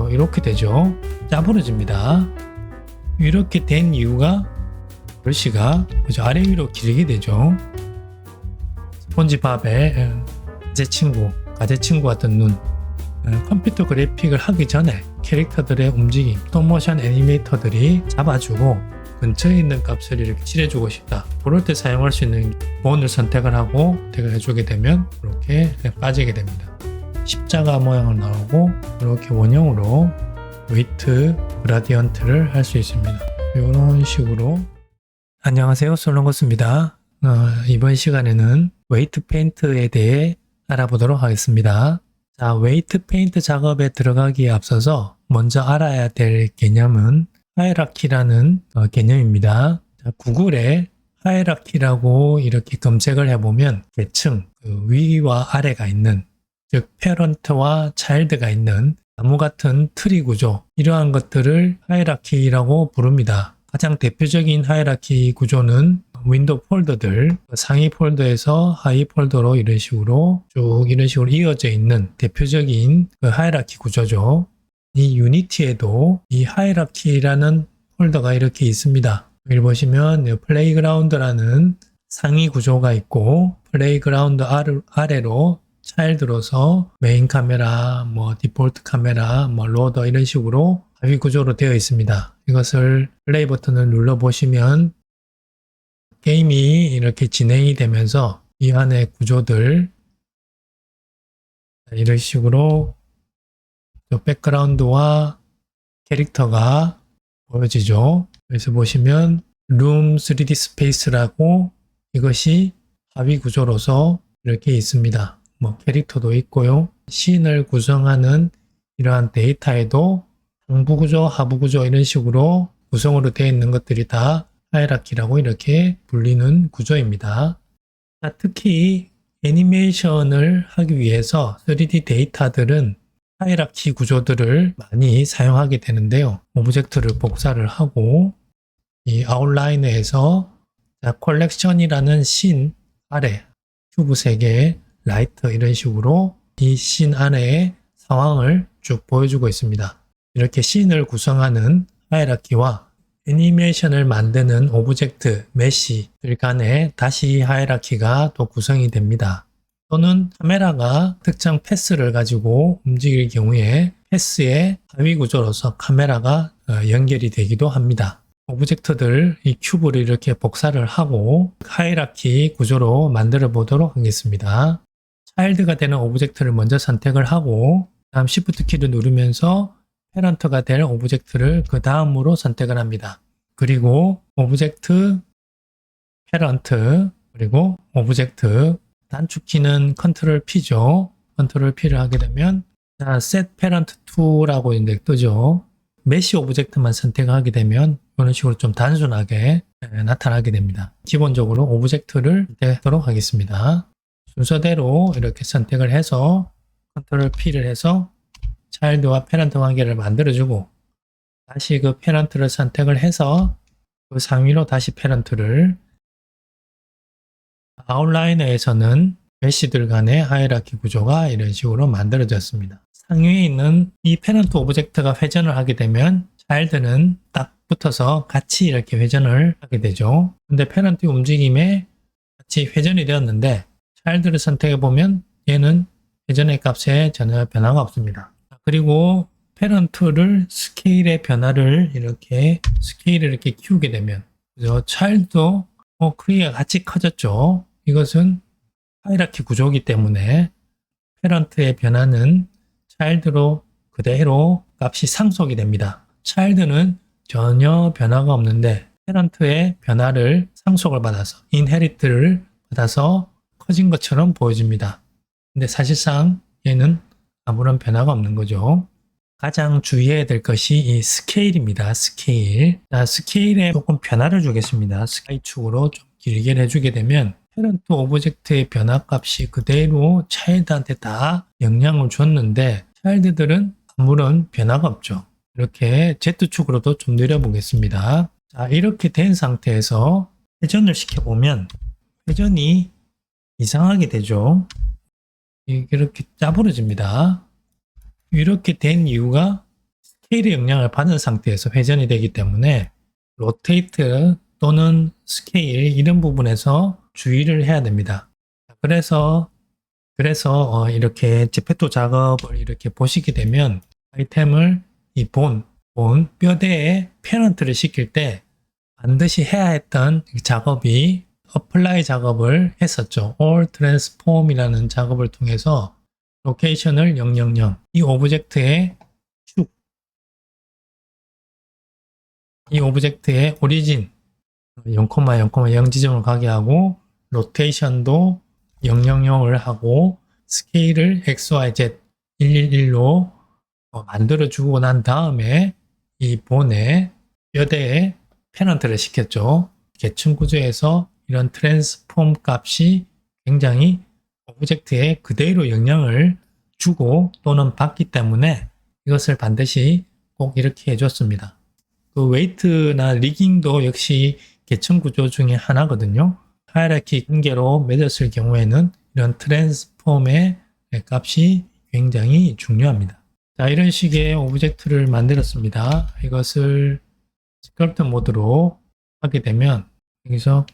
이렇게 되죠. 짜부러집니다. 이렇게 된 이유가 브러쉬가 아래 위로 길게 되죠. 스폰지밥의 가재친구 같은 눈, 컴퓨터 그래픽을 하기 전에 캐릭터들의 움직임, 스톱모션 애니메이터들이 잡아주고 근처에 있는 값을 이렇게 칠해주고 싶다. 그럴 때 사용할 수 있는 본을 선택을 하고 선택을 해주게 되면 이렇게 빠지게 됩니다. 십자가 모양을 나오고 이렇게 원형으로 웨이트 그라디언트를 할 수 있습니다. 이런 식으로. 안녕하세요, 솔롱거스입니다. 이번 시간에는 웨이트 페인트에 대해 알아보도록 하겠습니다. 자, 웨이트 페인트 작업에 들어가기에 앞서서 먼저 알아야 될 개념은 하이라키라는 개념입니다. 자, 구글에 하이라키라고 이렇게 검색을 해보면 계층, 위와 아래가 있는, 즉 패런트와 차일드가 있는 나무 같은 트리 구조, 이러한 것들을 하이라키라고 부릅니다. 가장 대표적인 하이라키 구조는 윈도우 폴더들, 상위 폴더에서 하위 폴더로 이런 식으로 쭉 이런 식으로 이어져 있는 대표적인 하이라키 구조죠. 이 유니티에도 이 하이라키라는 폴더가 이렇게 있습니다. 여기 보시면 플레이그라운드라는 상위 구조가 있고, 플레이그라운드 아래로 차일드로서 메인 카메라, 디폴트 카메라, 로더 이런 식으로 하위 구조로 되어 있습니다. 이것을 플레이 버튼을 눌러 보시면 게임이 이렇게 진행이 되면서 이 안에 구조들 이런 식으로 백그라운드와 캐릭터가 보여지죠. 그래서 보시면 룸 3D 스페이스라고 이것이 하위 구조로서 이렇게 있습니다. 캐릭터도 있고요. 씬을 구성하는 이러한 데이터에도 상부 구조, 하부 구조 이런 식으로 구성으로 되어 있는 것들이 다 하이라키라고 이렇게 불리는 구조입니다. 자, 특히 애니메이션을 하기 위해서 3D 데이터들은 하이라키 구조들을 많이 사용하게 되는데요. 오브젝트를 복사를 하고 이 아웃라이너에서 컬렉션이라는 씬 아래 큐브 3개, 라이트 이런 식으로 이 씬 안에 상황을 쭉 보여주고 있습니다. 이렇게 씬을 구성하는 하이라키와 애니메이션을 만드는 오브젝트, 메쉬들 간에 다시 하이라키가 또 구성이 됩니다. 또는 카메라가 특정 패스를 가지고 움직일 경우에 패스의 하위 구조로서 카메라가 연결이 되기도 합니다. 오브젝트들, 이 큐브를 이렇게 복사를 하고 하이라키 구조로 만들어 보도록 하겠습니다. 차일드가 되는 오브젝트를 먼저 선택을 하고 다음 Shift 키를 누르면서 패런트가 될 오브젝트를 그 다음으로 선택을 합니다. 그리고 오브젝트, 패런트, 그리고 오브젝트, 단축키는 컨트롤 P죠. 컨트롤 P를 하게 되면 set parent to라고 이제 뜨죠. 메시 오브젝트만 선택하게 되면 이런 식으로 좀 단순하게 나타나게 됩니다. 기본적으로 오브젝트를 선택하도록 하겠습니다. 순서대로 이렇게 선택을 해서 컨트롤 P를 해서 차일드와 패런트 관계를 만들어주고 다시 그 패런트를 선택을 해서 그 상위로 다시 패런트를, 아웃라이너에서는 메시들 간의 하이라키 구조가 이런 식으로 만들어졌습니다. 상위에 있는 이 패런트 오브젝트가 회전을 하게 되면 차일드는 딱 붙어서 같이 이렇게 회전을 하게 되죠. 근데 패런트 움직임에 같이 회전이 되었는데 차일드를 선택해 보면 얘는 회전의 값에 전혀 변화가 없습니다. 그리고 패런트를 스케일의 변화를 이렇게 스케일을 이렇게 키우게 되면 그죠? 차일드도 크기가 같이 커졌죠. 이것은 하이라키 구조이기 때문에 패런트의 변화는 차일드로 그대로 값이 상속이 됩니다. 차일드는 전혀 변화가 없는데 패런트의 변화를 상속을 받아서 인헤리트를 받아서 커진 것처럼 보여집니다. 근데 사실상 얘는 아무런 변화가 없는 거죠. 가장 주의해야 될 것이 이 스케일입니다. 스케일. 자, 스케일에 조금 변화를 주겠습니다. Y축으로 좀 길게 해주게 되면 패런트 오브젝트의 변화값이 그대로 차일드한테 다 영향을 줬는데 차일드들은 아무런 변화가 없죠. 이렇게 Z축으로도 좀 내려보겠습니다. 자, 이렇게 된 상태에서 회전을 시켜보면 회전이 이상하게 되죠. 이렇게 짜부러집니다. 이렇게 된 이유가 스케일의 영향을 받은 상태에서 회전이 되기 때문에 로테이트 또는 스케일 이런 부분에서 주의를 해야 됩니다. 그래서 이렇게 제페토 작업을 이렇게 보시게 되면 아이템을 이 뼈대에 페넌트를 시킬 때 반드시 해야 했던 작업이 어플라이 작업을 했었죠. all transform이라는 작업을 통해서 로케이션을 000, 이 오브젝트의 축, 이 오브젝트의 오리진 0,0,0 지점을 가게 하고 로테이션도 000을 하고 스케일을 XYZ 111로 만들어주고 난 다음에 이 본의 뼈대에 페넌트를 시켰죠. 계층 구조에서 이런 트랜스폼 값이 굉장히 오브젝트에 그대로 영향을 주고 또는 받기 때문에 이것을 반드시 꼭 이렇게 해줬습니다. 그 웨이트나 리깅도 역시 계층 구조 중에 하나거든요. 하이라키 관계로 맺었을 경우에는 이런 트랜스폼의 값이 굉장히 중요합니다. 자, 이런 식의 오브젝트를 만들었습니다. 이것을 스컬프트 모드로 하게 되면 여기서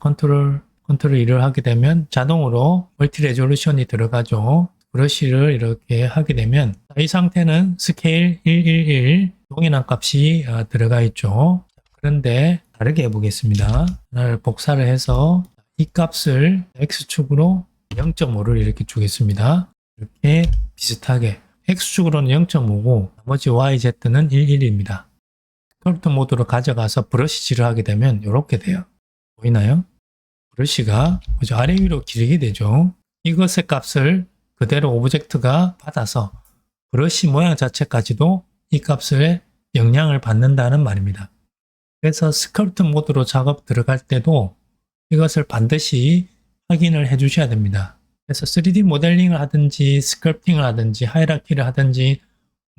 컨트롤 1을 하게 되면 자동으로 멀티 레졸루션이 들어가죠. 브러쉬를 이렇게 하게 되면 이 상태는 스케일 111 동일한 값이 들어가 있죠. 그런데 다르게 해보겠습니다. 하나를 복사를 해서 이 값을 X축으로 0.5를 이렇게 주겠습니다. 이렇게 비슷하게 X축으로는 0.5고 나머지 YZ는 11입니다. 스컬프트 모드로 가져가서 브러쉬질을 하게 되면 이렇게 돼요. 보이나요? 브러쉬가 아래 위로 길게 되죠. 이것의 값을 그대로 오브젝트가 받아서 브러쉬 모양 자체까지도 이 값에 영향을 받는다는 말입니다. 그래서 스컬프트 모드로 작업 들어갈 때도 이것을 반드시 확인을 해 주셔야 됩니다. 그래서 3D 모델링을 하든지 스컬프팅을 하든지 하이라키를 하든지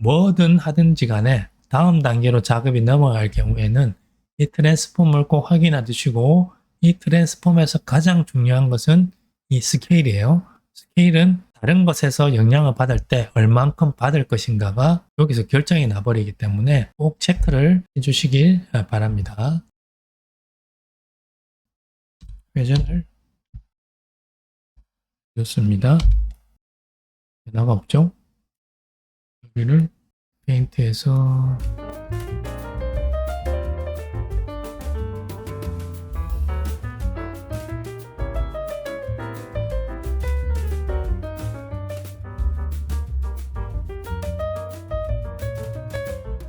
뭐든 하든지 간에 다음 단계로 작업이 넘어갈 경우에는 이 트랜스폼을 꼭 확인해 두시고 이 트랜스폼에서 가장 중요한 것은 이 스케일이에요. 스케일은 다른 것에서 영향을 받을 때 얼만큼 받을 것인가가 여기서 결정이 나버리기 때문에 꼭 체크를 해주시길 바랍니다. 회전을 좋습니다. 변화가 없죠? 여기를 페인트해서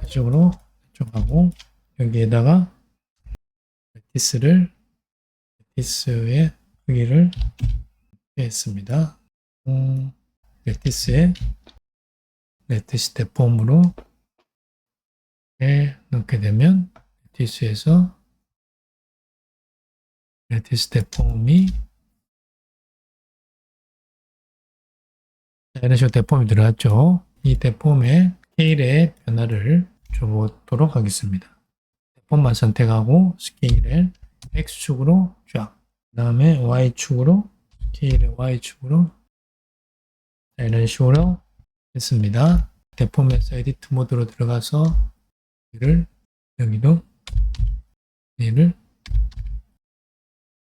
이쪽으로 하고 여기에다가 레티스의 크기를 했습니다. 레티스의 레티스 대폼으로 넣게 되면 레티스에서 레티스 대폼이 이런 식으로 대폼이 들어갔죠. 이 대폼의 스케일의 변화를 줘보도록 하겠습니다. 대폼만 선택하고 스케일을 X축으로 쫙, 그 다음에 Y축으로 스케일의 Y축으로 이런 식으로 했습니다. 대폼에서 에디트 모드로 들어가서 여기도 얘를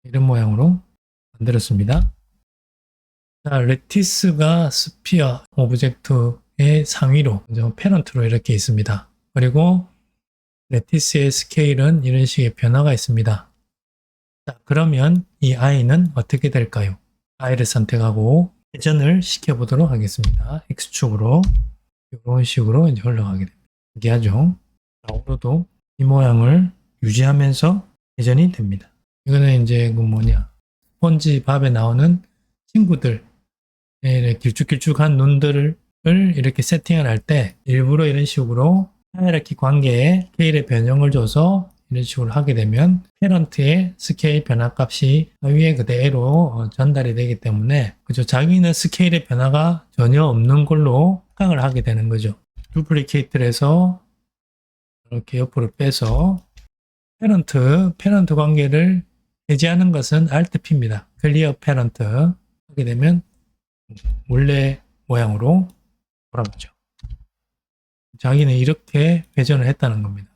이런 모양으로 만들었습니다. 자, 레티스가 스피어 오브젝트의 상위로 페런트로 이렇게 있습니다. 그리고 레티스의 스케일은 이런 식의 변화가 있습니다. 자, 그러면 이 i는 어떻게 될까요? i를 선택하고 회전을 시켜보도록 하겠습니다. X축으로 이런 식으로 이제 흘러가게 됩니다. 신기하죠? 좌우로도 이 모양을 유지하면서 회전이 됩니다. 이거는 이제 스폰지 밥에 나오는 친구들, 길쭉길쭉한 눈들을 이렇게 세팅을 할 때 일부러 이런 식으로 하이라키 관계에 스케일의 변형을 줘서 이런 식으로 하게 되면 페런트의 스케일 변화값이 위에 그대로 전달이 되기 때문에 자기는 스케일의 변화가 전혀 없는 걸로 생각을 하게 되는 거죠. 두플리케이트를 해서 이렇게 옆으로 빼서 페런트 관계를 해제하는 것은 Alt P입니다. 클리어 페런트 하게 되면 원래 모양으로 돌아가죠. 자기는 이렇게 회전을 했다는 겁니다.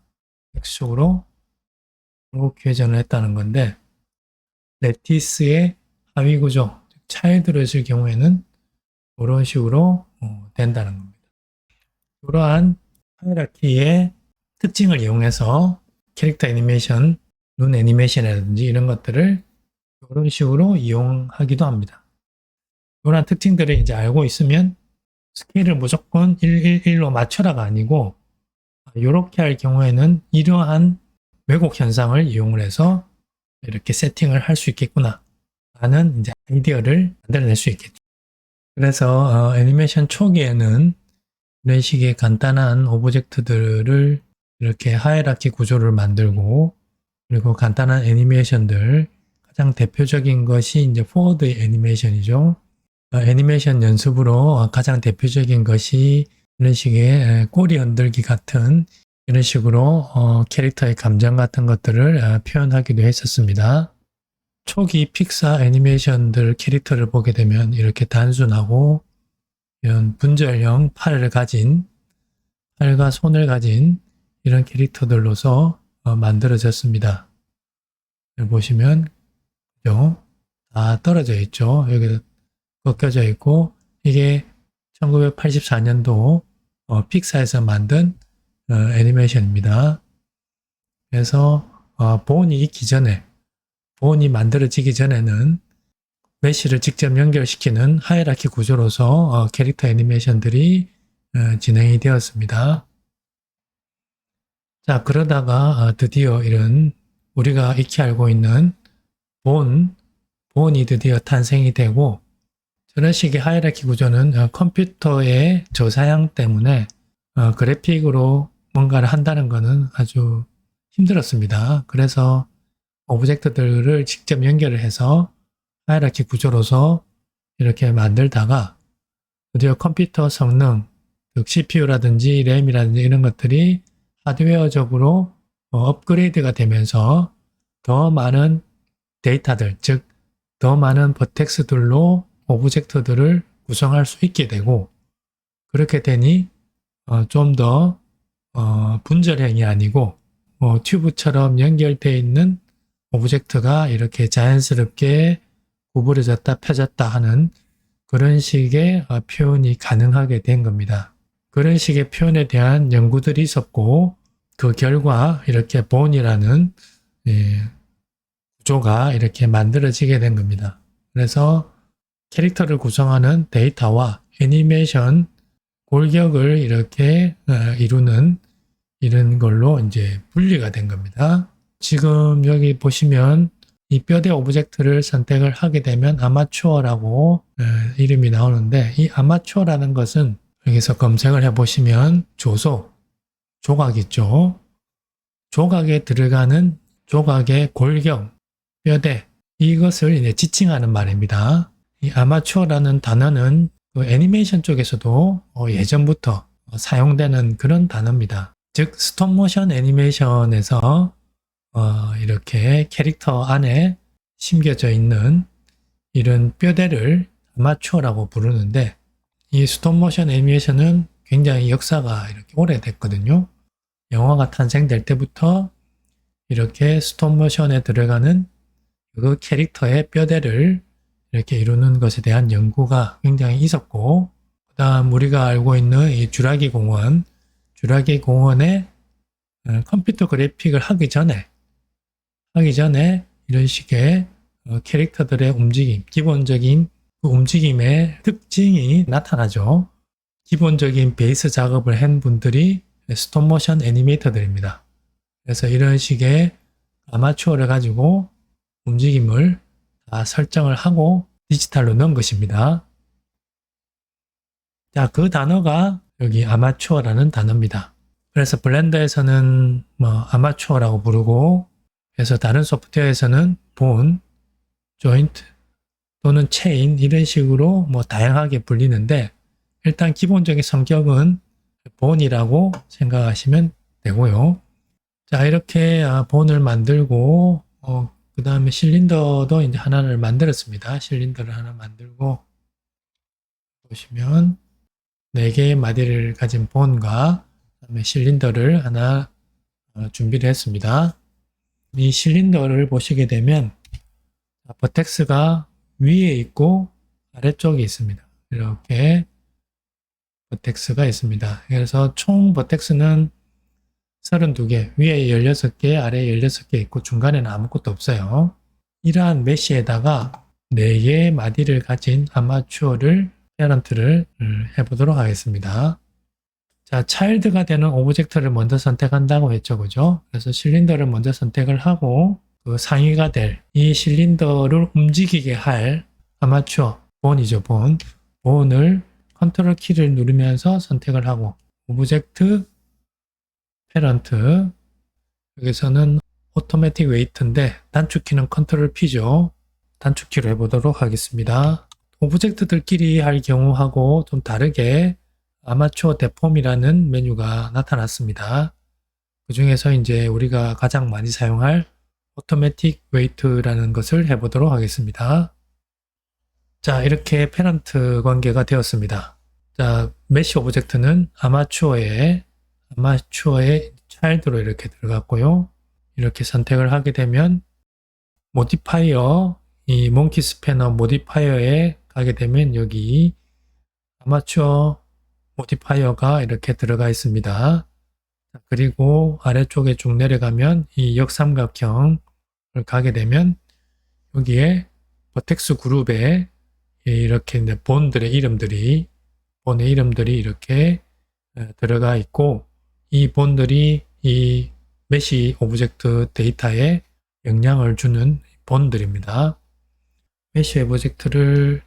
X축으로 이렇게 회전을 했다는 건데 레티스의 하위 구조, 차일드로 했을 경우에는 이런 식으로 된다는 겁니다. 이러한 하이라키의 특징을 이용해서 캐릭터 애니메이션, 눈 애니메이션이라든지 이런 것들을 이런 식으로 이용하기도 합니다. 이러한 특징들을 이제 알고 있으면 스케일을 무조건 1:1:1로 맞춰라가 아니고 이렇게 할 경우에는 이러한 왜곡 현상을 이용을 해서 이렇게 세팅을 할 수 있겠구나 라는 이제 아이디어를 만들어낼 수 있겠죠. 그래서 애니메이션 초기에는 이런 식의 간단한 오브젝트들을 이렇게 하이라키 구조를 만들고 그리고 간단한 애니메이션들 가장 대표적인 것이 이제 포워드 애니메이션이죠. 애니메이션 연습으로 가장 대표적인 것이 이런 식의 꼬리 흔들기 같은 이런 식으로 캐릭터의 감정 같은 것들을 표현하기도 했었습니다. 초기 픽사 애니메이션들 캐릭터를 보게 되면 이렇게 단순하고 이런 분절형 팔과 손을 가진 이런 캐릭터들로서 만들어졌습니다. 여기 보시면 그죠? 다 떨어져 있죠. 여기 꺾여져 있고 이게 1984년도 픽사에서 만든 애니메이션입니다. 그래서 본이 만들어지기 전에는 메쉬를 직접 연결시키는 하이라키 구조로서 캐릭터 애니메이션들이 진행이 되었습니다. 자, 그러다가 드디어 이런 우리가 익히 알고 있는 본이 드디어 탄생이 되고 저런 식의 하이라키 구조는 컴퓨터의 저사양 때문에 그래픽으로 뭔가를 한다는 것은 아주 힘들었습니다. 그래서 오브젝트들을 직접 연결을 해서 하이라키 구조로서 이렇게 만들다가 드디어 컴퓨터 성능, 즉 CPU라든지 램이라든지 이런 것들이 하드웨어적으로 업그레이드가 되면서 더 많은 데이터들, 즉 더 많은 버텍스들로 오브젝트들을 구성할 수 있게 되고 그렇게 되니 좀 더 분절형이 아니고 튜브처럼 연결되어 있는 오브젝트가 이렇게 자연스럽게 구부러졌다 펴졌다 하는 그런 식의 표현이 가능하게 된 겁니다. 그런 식의 표현에 대한 연구들이 있었고 그 결과 이렇게 본이라는 구조가 이렇게 만들어지게 된 겁니다. 그래서 캐릭터를 구성하는 데이터와 애니메이션 골격을 이렇게 이루는 이런 걸로 이제 분리가 된 겁니다. 지금 여기 보시면 이 뼈대 오브젝트를 선택을 하게 되면 아마추어라고 이름이 나오는데 이 아마추어라는 것은 여기서 검색을 해보시면 조각 있죠. 조각에 들어가는 조각의 골격, 뼈대 이것을 이제 지칭하는 말입니다. 이 아마추어라는 단어는 그 애니메이션 쪽에서도 예전부터 사용되는 그런 단어입니다. 즉 스톱모션 애니메이션에서 이렇게 캐릭터 안에 심겨져 있는 이런 뼈대를 아마추어라고 부르는데 이 스톱모션 애니메이션은 굉장히 역사가 이렇게 오래됐거든요. 영화가 탄생될 때부터 이렇게 스톱모션에 들어가는 그 캐릭터의 뼈대를 이렇게 이루는 것에 대한 연구가 굉장히 있었고 그 다음 우리가 알고 있는 이 주라기 공원의 컴퓨터 그래픽을 하기 전에 이런 식의 캐릭터들의 움직임, 기본적인 그 움직임의 특징이 나타나죠. 기본적인 베이스 작업을 한 분들이 스톱모션 애니메이터들입니다. 그래서 이런 식의 아마추어를 가지고 움직임을 다 설정을 하고 디지털로 넣은 것입니다. 자, 그 단어가 여기 아마추어라는 단어입니다. 그래서 블렌더에서는 아마추어라고 부르고 그래서 다른 소프트웨어에서는 본, 조인트 또는 체인 이런 식으로 다양하게 불리는데 일단 기본적인 성격은 본이라고 생각하시면 되고요. 자, 이렇게 본을 만들고 그 다음에 실린더도 이제 하나를 만들었습니다. 실린더를 하나 만들고 보시면 4개의 마디를 가진 본과 그다음에 실린더를 하나 준비를 했습니다. 이 실린더를 보시게 되면 버텍스가 위에 있고 아래쪽에 있습니다. 이렇게 버텍스가 있습니다. 그래서 총 버텍스는 32개, 위에 16개, 아래에 16개 있고 중간에는 아무것도 없어요. 이러한 메쉬에다가 4개의 마디를 가진 아마추어를 페런트를 해보도록 하겠습니다. 자, 차일드가 되는 오브젝트를 먼저 선택한다고 했죠. 그죠? 그래서 실린더를 먼저 선택을 하고 그 상위가 될 이 실린더를 움직이게 할 아마추어, 본이죠. 본을 컨트롤 키를 누르면서 선택을 하고 오브젝트 페런트 여기서는 오토매틱 웨이트인데 단축키는 컨트롤 P죠. 단축키로 해보도록 하겠습니다. 오브젝트들끼리 할 경우하고 좀 다르게 아마추어 데폼이라는 메뉴가 나타났습니다. 그 중에서 이제 우리가 가장 많이 사용할 오토매틱 웨이트라는 것을 해보도록 하겠습니다. 자, 이렇게 페런트 관계가 되었습니다. 자, 메쉬 오브젝트는 아마추어의 차일드로 이렇게 들어갔고요. 이렇게 선택을 하게 되면 모디파이어, 이 몽키 스패너 모디파이어에 가게 되면 여기 아마추어 모디파이어가 이렇게 들어가 있습니다. 그리고 아래쪽에 쭉 내려가면 이 역삼각형을 가게 되면 여기에 버텍스 그룹에 이렇게 본의 이름들이 이렇게 들어가 있고 이 본들이 이 메쉬 오브젝트 데이터에 영향을 주는 본들입니다. 메쉬 오브젝트를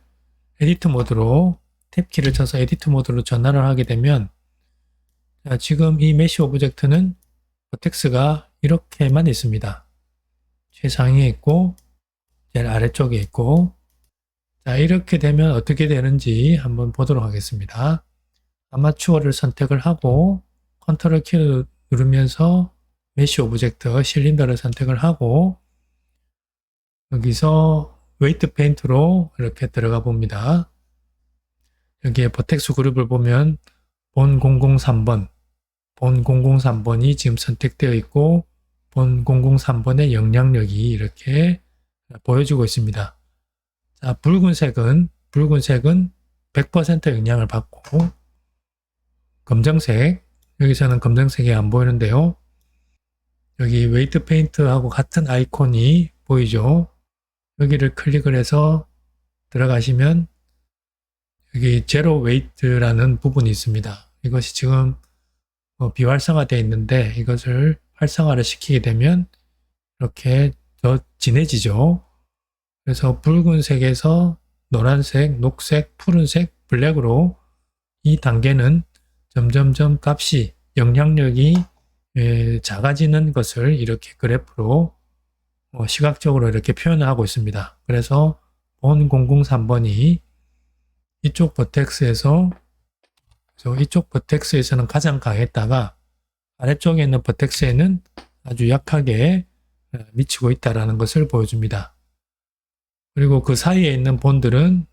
에디트 모드로 탭키를 쳐서 에디트 모드로 전환을 하게 되면 자, 지금 이 메쉬 오브젝트는 버텍스가 이렇게만 있습니다. 최상위에 있고 제일 아래쪽에 있고 자, 이렇게 되면 어떻게 되는지 한번 보도록 하겠습니다. 아마추어를 선택을 하고 컨트롤 키를 누르면서 메쉬 오브젝트 실린더를 선택을 하고 여기서 웨이트 페인트로 이렇게 들어가 봅니다. 여기에 버텍스 그룹을 보면 본 003번이 지금 선택되어 있고 본 003번의 영향력이 이렇게 보여주고 있습니다. 자, 붉은색은 100% 영향을 받고 검정색, 여기서는 검정색이 안 보이는데요. 여기 웨이트 페인트하고 같은 아이콘이 보이죠? 여기를 클릭을 해서 들어가시면 여기 제로 웨이트라는 부분이 있습니다. 이것이 지금 비활성화되어 있는데 이것을 활성화를 시키게 되면 이렇게 더 진해지죠. 그래서 붉은색에서 노란색, 녹색, 푸른색, 블랙으로 이 단계는 점점점 값이 영향력이 작아지는 것을 이렇게 그래프로 시각적으로 이렇게 표현하고 있습니다. 그래서 본 003번이 이쪽 버텍스에서는 가장 강했다가 아래쪽에 있는 버텍스에는 아주 약하게 미치고 있다는 것을 보여줍니다. 그리고 그 사이에 있는 본들은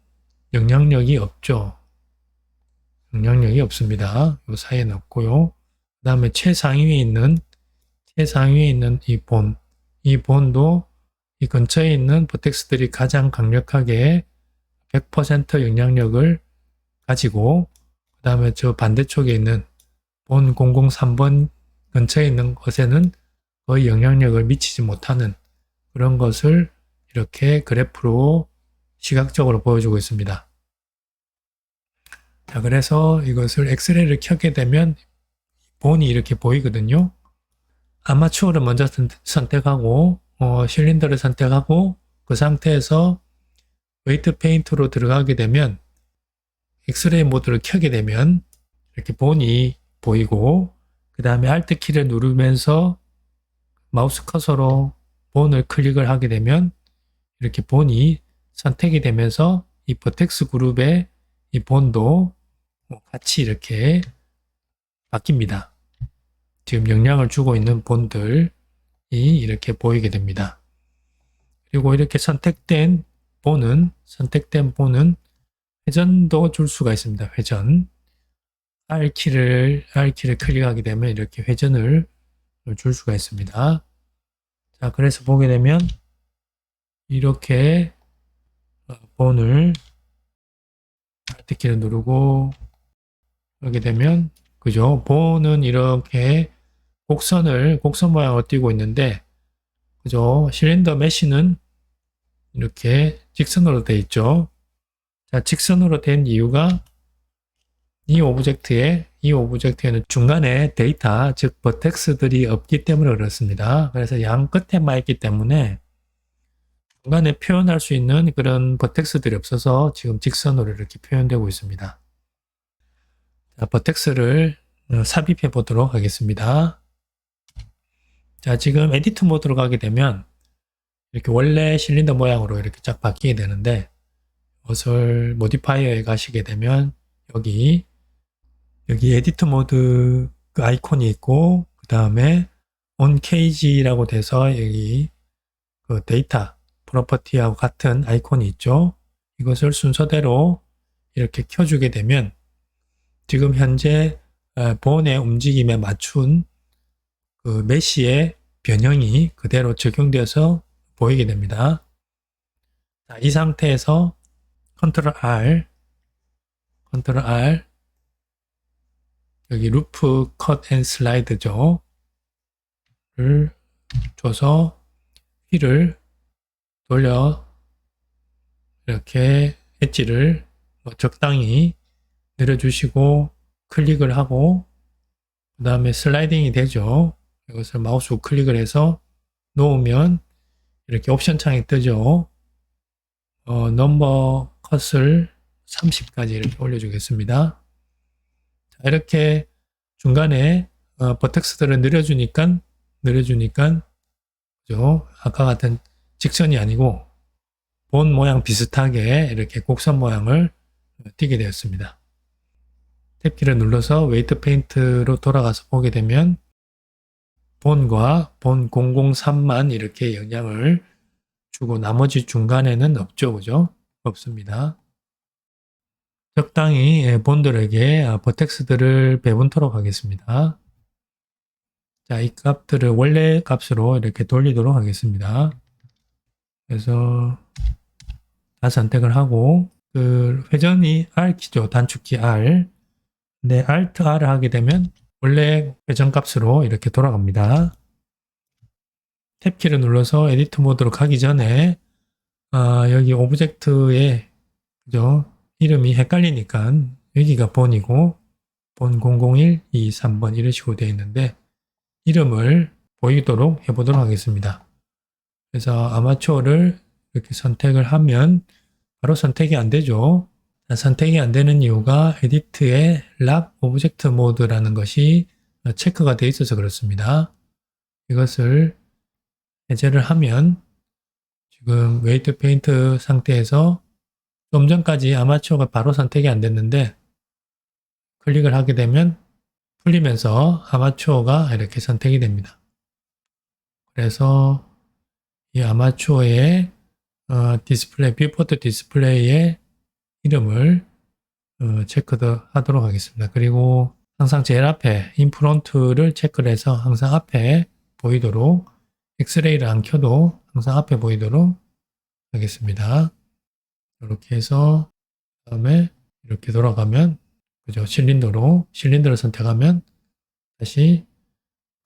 영향력이 없죠. 영향력이 없습니다. 이 사이에는 없고요. 그 다음에 최상위에 있는 이 본도 이 근처에 있는 버텍스들이 가장 강력하게 100% 영향력을 가지고 그 다음에 저 반대쪽에 있는 본 003번 근처에 있는 것에는 거의 영향력을 미치지 못하는 그런 것을 이렇게 그래프로 시각적으로 보여주고 있습니다. 자, 그래서 이것을 엑스레이를 켜게 되면 본이 이렇게 보이거든요. 아마추어를 먼저 선택하고 실린더를 선택하고 그 상태에서 웨이트 페인트로 들어가게 되면 엑스레이 모드를 켜게 되면 이렇게 본이 보이고 그 다음에 Alt 키를 누르면서 마우스 커서로 본을 클릭을 하게 되면 이렇게 본이 선택이 되면서 이 버텍스 그룹의 이 본도 같이 이렇게 바뀝니다. 지금 영향을 주고 있는 본들이 이렇게 보이게 됩니다. 그리고 이렇게 선택된 본은 회전도 줄 수가 있습니다. 회전. R키를 클릭하게 되면 이렇게 회전을 줄 수가 있습니다. 자, 그래서 보게 되면 이렇게 본을 Alt키를 누르고 하게 되면 그죠? 본은 이렇게 곡선 모양을 띄고 있는데 그죠? 실린더 메쉬는 이렇게 직선으로 되어 있죠. 자, 직선으로 된 이유가 이 오브젝트에는 중간에 데이터, 즉 버텍스들이 없기 때문에 그렇습니다. 그래서 양 끝에만 있기 때문에 중간에 표현할 수 있는 그런 버텍스들이 없어서 지금 직선으로 이렇게 표현되고 있습니다. 자, 버텍스를 삽입해 보도록 하겠습니다. 자, 지금 에디트 모드로 가게 되면 이렇게 원래 실린더 모양으로 이렇게 쫙 바뀌게 되는데 이것을 모디파이어에 가시게 되면 여기 에디트 모드 그 아이콘이 있고 그 다음에 on cage라고 돼서 여기 그 데이터 프로퍼티하고 같은 아이콘이 있죠. 이것을 순서대로 이렇게 켜주게 되면 지금 현재 본의 움직임에 맞춘 그 메쉬의 변형이 그대로 적용되어서 보이게 됩니다. 자, 이 상태에서 컨트롤 R 여기 루프 컷 앤 슬라이드죠. 를 줘서 휠을 돌려 이렇게 엣지를 적당히 내려주시고 클릭을 하고 그 다음에 슬라이딩이 되죠. 이것을 마우스 우클릭을 해서 놓으면 이렇게 옵션 창이 뜨죠. 넘버 컷을 30까지 이렇게 올려주겠습니다. 자, 이렇게 중간에 버텍스들을 늘려주니까 그죠? 아까 같은 직선이 아니고 본 모양 비슷하게 이렇게 곡선 모양을 띄게 되었습니다. 탭키를 눌러서 웨이트 페인트로 돌아가서 보게 되면 본과 본 003만 이렇게 영향을 주고 나머지 중간에는 없죠. 그죠? 없습니다. 적당히 본들에게 버텍스들을 배분토록 하겠습니다. 자, 이 값들을 원래 값으로 이렇게 돌리도록 하겠습니다. 그래서 다 선택을 하고 그 회전이 R키죠. 단축키 R. 근데 Alt R을 하게 되면 원래 회전 값으로 이렇게 돌아갑니다. 탭키를 눌러서 에디트 모드로 가기 전에 여기 오브젝트의 그죠? 이름이 헷갈리니까 여기가 본이고 본 001, 2, 3번 이런 식으로 되어 있는데 이름을 보이도록 해보도록 하겠습니다. 그래서 아마추어를 이렇게 선택을 하면 바로 선택이 안 되죠. 선택이 안 되는 이유가 에디트에 락 오브젝트 모드라는 것이 체크가 되어 있어서 그렇습니다. 이것을 해제를 하면 지금 웨이트 페인트 상태에서 좀 전까지 아마추어가 바로 선택이 안 됐는데 클릭을 하게 되면 풀리면서 아마추어가 이렇게 선택이 됩니다. 그래서 이 아마추어의 디스플레이, 뷰포트 디스플레이의 이름을 체크하도록 하겠습니다. 그리고 항상 제일 앞에 인프론트를 체크를 해서 항상 앞에 보이도록 엑스레이를 안 켜도 항상 앞에 보이도록 하겠습니다. 이렇게 해서 다음에 이렇게 돌아가면 그죠? 실린더를 선택하면 다시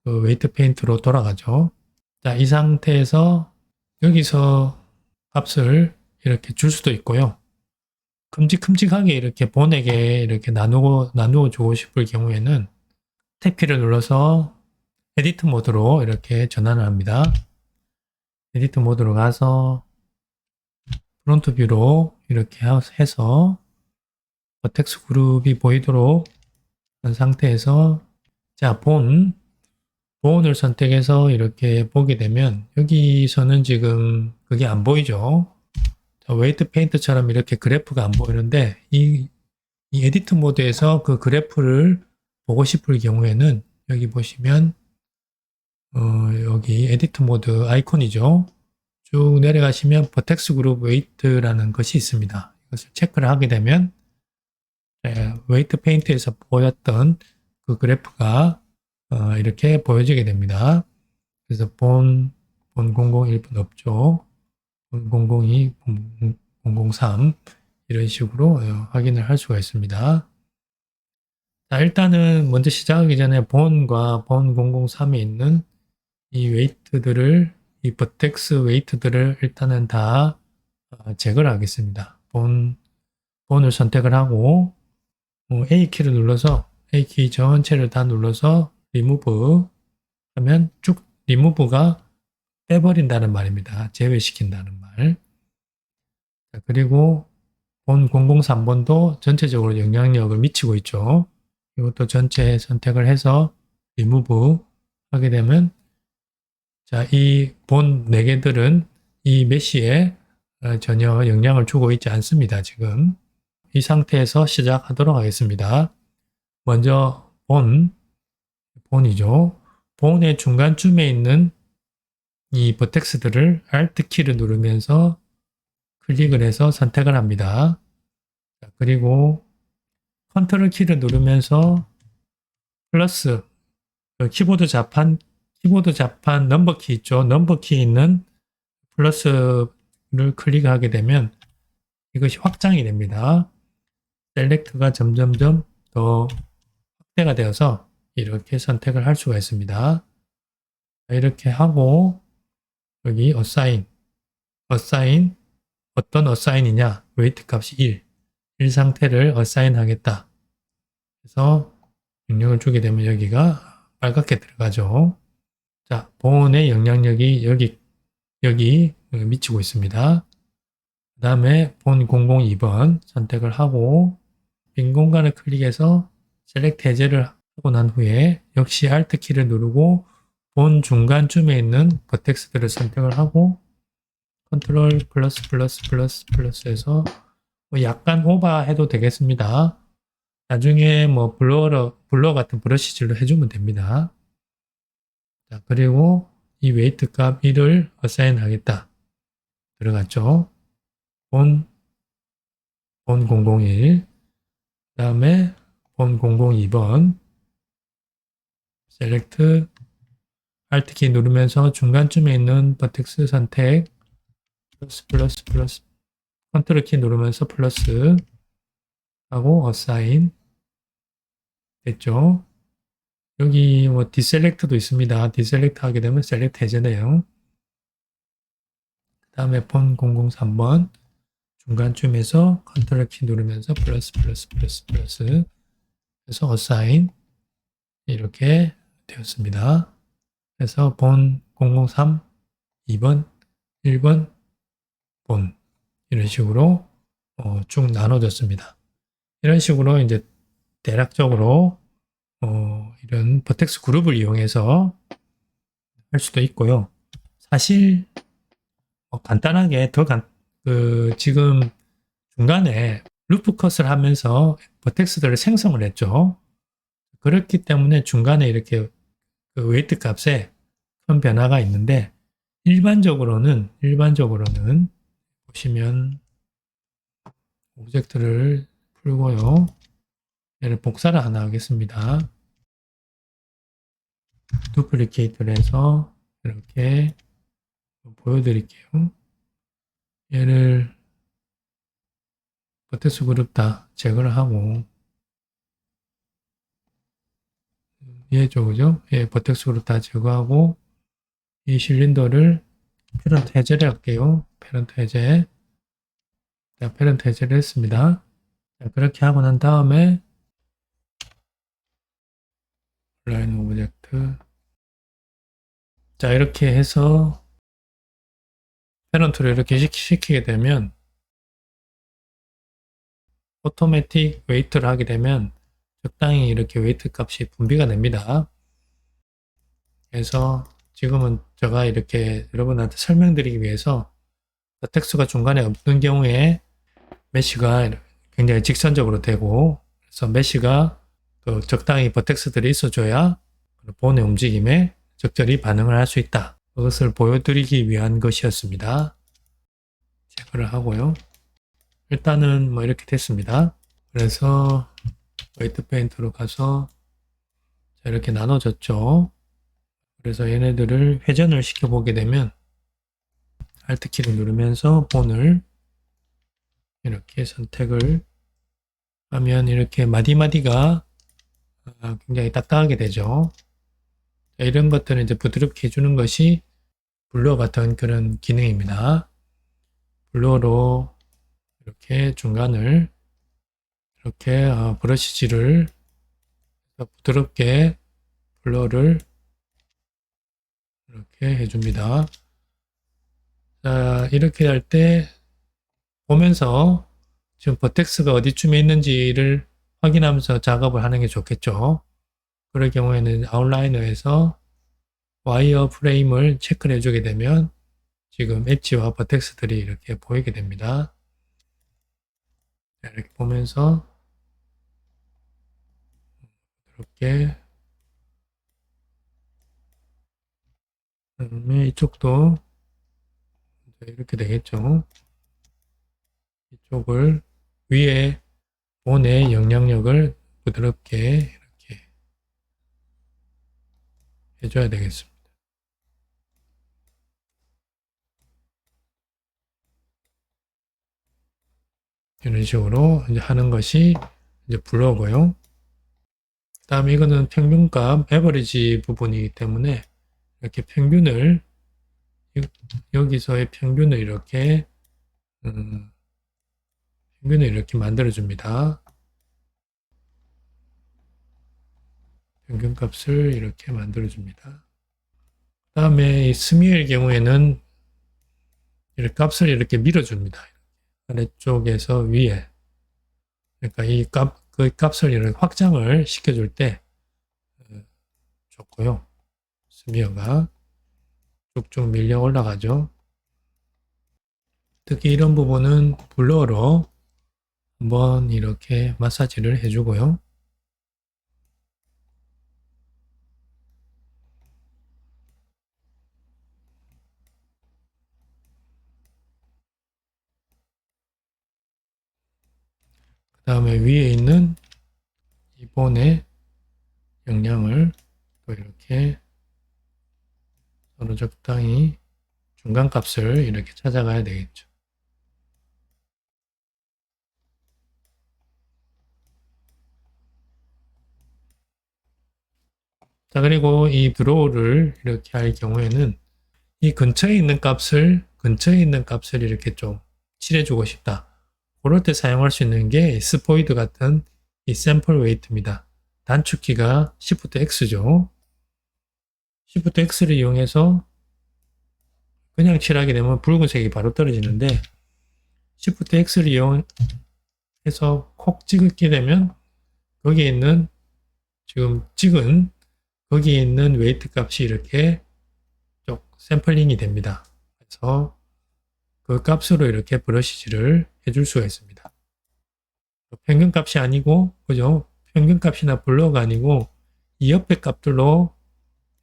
그 웨이트 페인트로 돌아가죠. 자, 이 상태에서 여기서 값을 이렇게 줄 수도 있고요. 큼직큼직하게 이렇게 본에게 이렇게 나누어 주고 싶을 경우에는 탭키를 눌러서 에디트 모드로 이렇게 전환을 합니다. 에디트 모드로 가서 프론트 뷰로 이렇게 해서 버텍스 그룹이 보이도록 한 상태에서 자, 본을 선택해서 이렇게 보게 되면 여기서는 지금 그게 안 보이죠. 자, 웨이트 페인트처럼 이렇게 그래프가 안 보이는데 이 에디트 모드에서 그 그래프를 보고 싶을 경우에는 여기 보시면 여기 에디트 모드 아이콘이죠. 쭉 내려가시면 버텍스 그룹 웨이트라는 것이 있습니다. 이것을 체크를 하게 되면 웨이트 페인트에서 보였던 그 그래프가 이렇게 보여지게 됩니다. 그래서 본 001번 없죠. 본 002, 본 003 이런 식으로 확인을 할 수가 있습니다. 자, 일단은 먼저 시작하기 전에 본과 본 003에 있는 이 웨이트들을, 이 버텍스 웨이트들을 일단은 다 제거를 하겠습니다. 본을 선택을 하고 A키를 눌러서 A키 전체를 다 눌러서 리무브 하면 쭉 리무브가 빼버린다는 말입니다. 제외시킨다는 말. 자, 그리고 본 003번도 전체적으로 영향력을 미치고 있죠. 이것도 전체 선택을 해서 리무브 하게 되면 자, 이 본 4개들은 이 메쉬에 전혀 영향을 주고 있지 않습니다. 지금 이 상태에서 시작하도록 하겠습니다. 먼저 본이죠. 본의 중간쯤에 있는 이 버텍스들을 Alt키를 누르면서 클릭을 해서 선택을 합니다. 자, 그리고 컨트롤 키를 누르면서 플러스 키보드 좌판 넘버키 있죠. 넘버키 있는 플러스를 클릭하게 되면 이것이 확장이 됩니다. 셀렉트가 점점점 더 확대가 되어서 이렇게 선택을 할 수가 있습니다. 이렇게 하고 여기 어사인 어떤 어사인이냐? 웨이트 값이 1 상태를 어사인 하겠다. 그래서 영역을 주게 되면 여기가 빨갛게 들어가죠. 자, 본의 영향력이 여기 미치고 있습니다. 그 다음에 본 002번 선택을 하고 빈 공간을 클릭해서 셀렉트 해제를 하고 난 후에 역시 Alt 키를 누르고 본 중간쯤에 있는 버텍스들을 선택을 하고 컨트롤 플러스 해서 뭐 약간 오버해도 되겠습니다. 나중에 뭐 블러 같은 브러쉬질로 해주면 됩니다. 자, 그리고 이 웨이트 값 1을 어사인 하겠다. 들어갔죠? 본 001, 그 다음에 본 002번, 셀렉트, Alt키 누르면서 중간쯤에 있는 버텍스 선택, 플러스, 컨트롤 키 누르면서 플러스 하고 어사인 됐죠? 여기 뭐 디셀렉트도 있습니다. 디셀렉트 하게 되면 셀렉트 해제네요. 그 다음에 본 003번 중간쯤에서 컨트롤 키 누르면서 플러스 그래서 어사인 이렇게 되었습니다. 그래서 본 003, 2번, 1번 본 이런 식으로 쭉 나눠졌습니다. 이런 식으로 이제 대략적으로 이런 버텍스 그룹을 이용해서 할 수도 있고요. 사실 간단하게 지금 중간에 루프 컷을 하면서 버텍스들을 생성을 했죠. 그렇기 때문에 중간에 이렇게 그 웨이트 값에 큰 변화가 있는데 일반적으로는 보시면 오브젝트를 풀고요. 얘를 복사를 하나 하겠습니다. 두플리케이트를 해서 이렇게 보여드릴게요. 얘를 버텍스 그룹 다 제거를 하고 얘죠, 그죠? 예, 버텍스 그룹 다 제거하고 이 실린더를 패런트 해제를 할게요. 패런트 해제. 자, 패런트 해제를 했습니다. 자, 그렇게 하고 난 다음에 온라인 오브젝트. 자, 이렇게 해서 패런트를 이렇게 시키게 되면 오토매틱 웨이트를 하게 되면 적당히 이렇게 웨이트 값이 분비가 됩니다. 그래서 지금은 제가 이렇게 여러분한테 설명드리기 위해서 버텍스가 중간에 없는 경우에 메쉬가 굉장히 직선적으로 되고 그래서 메쉬가 적당히 버텍스들이 있어줘야 본의 움직임에 적절히 반응을 할 수 있다. 그것을 보여드리기 위한 것이었습니다. 제거를 하고요. 일단은 뭐 이렇게 됐습니다. 그래서 웨이트 페인트로 가서 자, 이렇게 나눠졌죠. 그래서 얘네들을 회전을 시켜보게 되면 Alt키를 누르면서 본을 이렇게 선택을 하면 이렇게 마디마디가 굉장히 딱딱하게 되죠. 자, 이런 것들은 이제 부드럽게 해주는 것이 블루어 같은 그런 기능입니다. 블루어로 이렇게 중간을 이렇게 브러쉬질을 부드럽게 블러를 이렇게 해줍니다. 자, 이렇게 할 때 보면서 지금 버텍스가 어디쯤에 있는지를 확인하면서 작업을 하는 게 좋겠죠. 그럴 경우에는 아웃라이너에서 와이어 프레임을 체크를 해주게 되면 지금 엣지와 버텍스들이 이렇게 보이게 됩니다. 이렇게 보면서 이렇게 이쪽도 이렇게 되겠죠. 이쪽을 위에 본의 영향력을 부드럽게 이렇게 해줘야 되겠습니다. 이런 식으로 이제 하는 것이 이제 블러고요. 다음에 이거는 평균값, 에버리지 부분이기 때문에 이렇게 평균을 여기서의 평균을 이렇게 평균을 이렇게 만들어 줍니다. 평균값을 이렇게 만들어 줍니다. 다음에 이 스미어의 경우에는 이렇게 값을 이렇게 밀어 줍니다. 아래쪽에서 위에. 그러니까 그 값을 이렇게 확장을 시켜줄 때 좋고요. 스미어가 쭉쭉 밀려 올라가죠. 특히 이런 부분은 블러로 한번 이렇게 마사지를 해주고요. 그 다음에 위에 있는 이 본의 영향을 또 이렇게 서로 적당히 중간값을 이렇게 찾아가야 되겠죠. 자, 그리고 이 드로우를 이렇게 할 경우에는 이 근처에 있는 값을 이렇게 좀 칠해주고 싶다. 그럴 때 사용할 수 있는 게 스포이드 같은 이 샘플 웨이트입니다. 단축키가 Shift X죠. Shift X를 이용해서 그냥 칠하게 되면 붉은색이 바로 떨어지는데 Shift X를 이용해서 콕 찍게 되면 거기에 있는 지금 찍은 거기에 있는 웨이트 값이 이렇게 쭉 샘플링이 됩니다. 그래서 그 값으로 이렇게 브러쉬질을 해줄 수가 있습니다. 평균값이 아니고, 그죠? 평균값이나 블러가 아니고, 이 옆에 값들로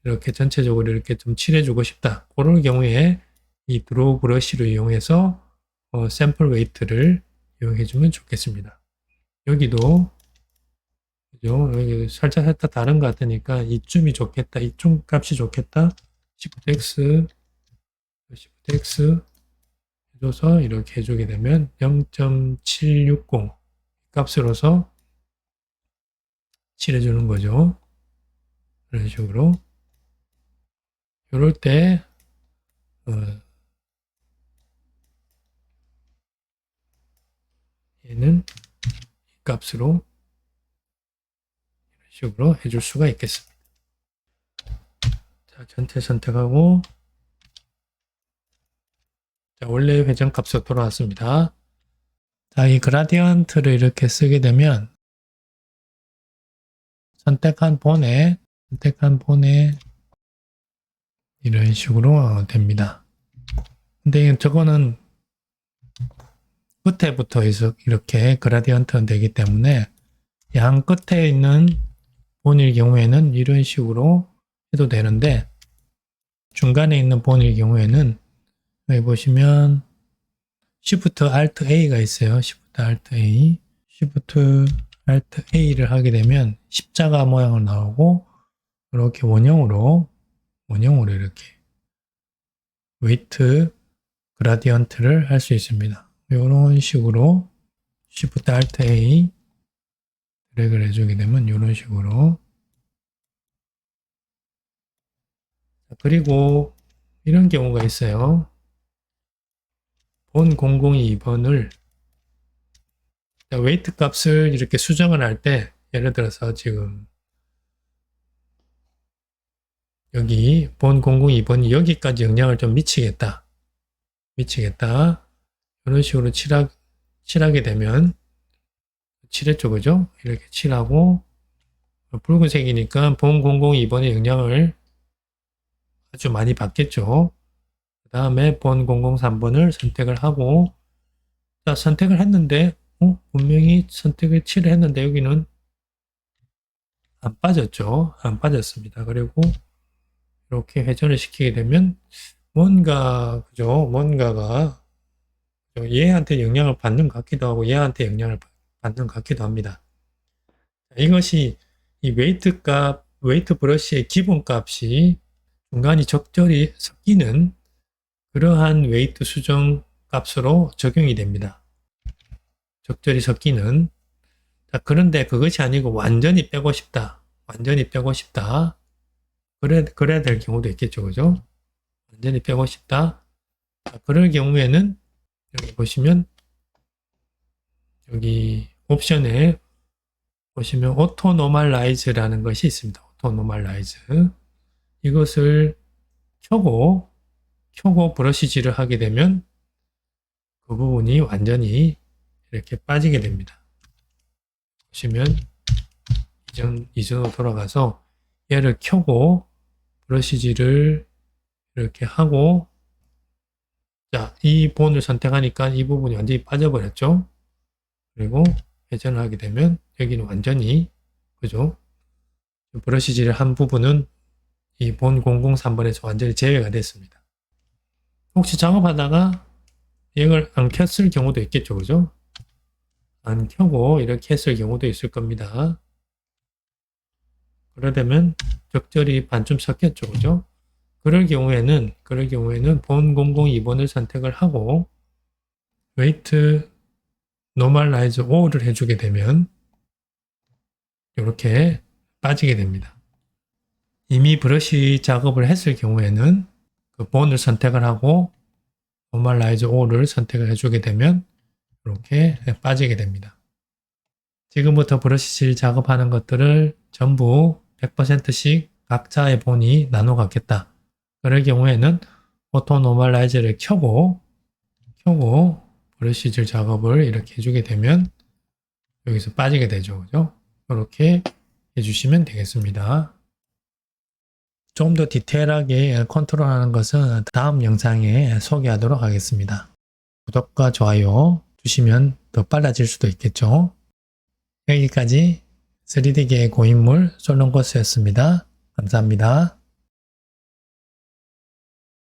이렇게 전체적으로 이렇게 좀 칠해주고 싶다. 그런 경우에 이 드로우 브러쉬를 이용해서 샘플 웨이트를 이용해주면 좋겠습니다. 여기도, 그죠? 여기 살짝 다른 것 같으니까 이쯤이 좋겠다. 이쪽 값이 좋겠다. Shift X, Shift X 해줘서 이렇게 해주게 되면 0.760 값으로서 칠해주는 거죠. 이런 식으로. 이럴 때, 얘는 이 값으로 이런 식으로 해줄 수가 있겠습니다. 자, 전체 선택하고, 자, 원래 회전값으로 돌아왔습니다. 자, 이 그라디언트를 이렇게 쓰게 되면, 선택한 본에 이런 식으로 됩니다. 근데 저거는 끝에부터 이렇게 그라디언트는 되기 때문에 양 끝에 있는 본일 경우에는 이런 식으로 해도 되는데 중간에 있는 본일 경우에는 여기 보시면 Shift Alt A가 있어요. Shift Alt A Shift Alt A를 하게 되면 십자가 모양으로 나오고 이렇게 원형으로 이렇게 웨이트 그라디언트를 할 수 있습니다. 이런 식으로 Shift Alt A 드래그를 해주게 되면 이런 식으로. 그리고 이런 경우가 있어요. 본 002번을 웨이트 값을 이렇게 수정을 할 때 예를 들어서 지금 여기 본 002번이 여기까지 영향을 좀 미치겠다. 이런 식으로 칠하게 되면 칠했죠, 그죠? 이렇게 칠하고 붉은색이니까 본 002번의 영향을 아주 많이 받겠죠. 그 다음에 본 003번을 선택을 하고 자, 선택을 했는데 분명히 선택을 칠을 했는데 여기는 안 빠졌죠. 안 빠졌습니다. 그리고 이렇게 회전을 시키게 되면 뭔가가 얘한테 영향을 받는 것 같기도 하고 얘한테 영향을 받는 것 같기도 합니다. 이것이 이 웨이트 브러쉬의 기본 값이 중간이 적절히 섞이는 그러한 웨이트 수정 값으로 적용이 됩니다. 적절히 섞이는. 자, 그런데 그것이 아니고 완전히 빼고 싶다. 그래야 될 경우도 있겠죠. 그죠? 완전히 빼고 싶다. 자, 그럴 경우에는 여기 보시면 여기 옵션에 보시면 오토 노멀라이즈라는 것이 있습니다. 오토 노멀라이즈. 이것을 켜고 브러쉬질을 하게 되면 그 부분이 완전히 이렇게 빠지게 됩니다. 보시면 이전으로 돌아가서 얘를 켜고 브러쉬질을 이렇게 하고 자, 이 본을 선택하니까 이 부분이 완전히 빠져버렸죠. 그리고 회전을 하게 되면 여기는 완전히 그죠? 브러쉬질을 한 부분은 이 본 003번에서 완전히 제외가 됐습니다. 혹시 작업하다가 이걸 안 켰을 경우도 있겠죠. 그죠? 안 켜고 이렇게 했을 경우도 있을 겁니다. 그러려면 적절히 반쯤 섞였죠. 그죠? 그럴 경우에는 본 002번을 선택을 하고 웨이트 노멀라이즈 5를 해주게 되면 이렇게 빠지게 됩니다. 이미 브러쉬 작업을 했을 경우에는 그 본을 선택을 하고 노멀라이즈 5를 선택을 해주게 되면 이렇게 빠지게 됩니다. 지금부터 브러쉬질 작업하는 것들을 전부 100%씩 각자의 본이 나눠 갖겠다. 그럴 경우에는 오토 노멀라이즈를 켜고 브러쉬질 작업을 이렇게 해주게 되면 여기서 빠지게 되죠. 그죠? 이렇게 해주시면 되겠습니다. 좀 더 디테일하게 컨트롤하는 것은 다음 영상에 소개하도록 하겠습니다. 구독과 좋아요 주시면 더 빨라질 수도 있겠죠. 여기까지 3D계의 고인물 솔론코스였습니다. 감사합니다.